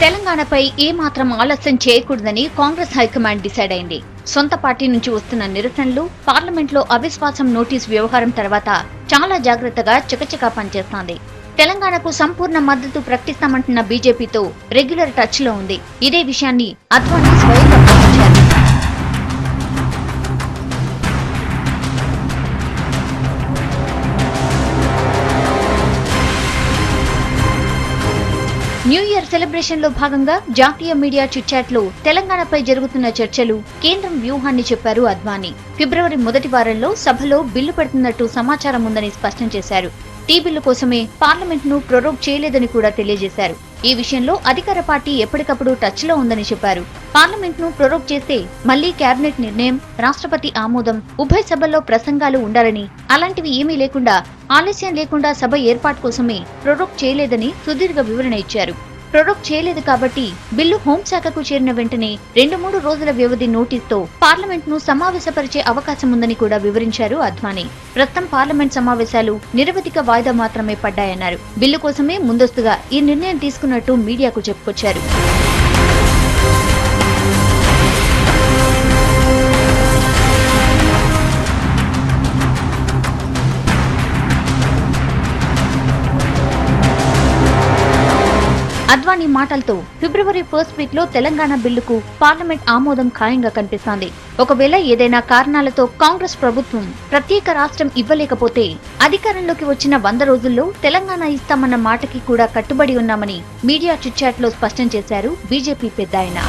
తెలంగాణపై ఏమాత్రం ఆలస్యం చేయకూడదని కాంగ్రెస్ హైకమాండ్ డిసైడ్ అయింది. సొంత పార్టీ నుంచి వస్తున్న నిరసనలు, పార్లమెంట్లో అవిశ్వాసం నోటీసు వ్యవహారం తర్వాత చాలా జాగ్రత్తగా చకచకా పనిచేస్తోంది. తెలంగాణకు సంపూర్ణ మద్దతు ప్రకటిస్తామంటున్న బీజేపీతో రెగ్యులర్ టచ్ లో ఉంది. ఇదే విషయాన్ని అద్వానీ స్వయంగా ప్రకటించారు. న్యూ ఇయర్ సెలబ్రేషన్ లో భాగంగా జాతీయ మీడియా చిట్ చాట్ లో తెలంగాణపై జరుగుతున్న చర్చలు, కేంద్రం వ్యూహాన్ని చెప్పారు అద్వానీ. ఫిబ్రవరి మొదటి వారంలో సభలో బిల్లు పెడుతున్నట్టు సమాచారం ఉందని స్పష్టం చేశారు. టీ బిల్లు కోసమే పార్లమెంట్ ను ప్రొరోగ్ చేయలేదని కూడా తెలియజేశారు. ఈ విషయంలో అధికార పార్టీ ఎప్పటికప్పుడు టచ్ లో ఉందని చెప్పారు. పార్లమెంట్ ను ప్రొరోగ్ చేస్తే మళ్లీ కేబినెట్ నిర్ణయం, రాష్ట్రపతి ఆమోదం, ఉభయ సభల్లో ప్రసంగాలు ఉండాలని, అలాంటివి ఏమీ లేకుండా ఆలస్యం లేకుండా సభ ఏర్పాటు కోసమే ప్రొరోగ్ చేయలేదని సుదీర్ఘ వివరణ ఇచ్చారు. ప్రొరోగ్ చేయలేదు కాబట్టి బిల్లు హోంశాఖకు చేరిన వెంటనే 2-3 రోజుల వ్యవధి నోటీసుతో పార్లమెంట్ ను సమావేశపరిచే అవకాశం ఉందని కూడా వివరించారు అద్వానీ. ప్రస్తుతం పార్లమెంట్ సమావేశాలు నిరవధిక వాయిదా మాత్రమే పడ్డాయన్నారు. బిల్లు కోసమే ముందస్తుగా ఈ నిర్ణయం తీసుకున్నట్టు మీడియాకు చెప్పుకొచ్చారు. అద్వానీ మాటలతో ఫిబ్రవరి ఫస్ట్ వీక్ లో తెలంగాణ బిల్లుకు పార్లమెంట్ ఆమోదం ఖాయంగా కనిపిస్తోంది. ఒకవేళ ఏదైనా కారణాలతో కాంగ్రెస్ ప్రభుత్వం ప్రత్యేక రాష్ట్రం ఇవ్వలేకపోతే అధికారంలోకి వచ్చిన 100 రోజుల్లో తెలంగాణ ఇస్తామన్న మాటకి కూడా కట్టుబడి ఉన్నామని మీడియా చిట్ చాట్ లో స్పష్టం చేశారు బీజేపీ పెద్దాయన.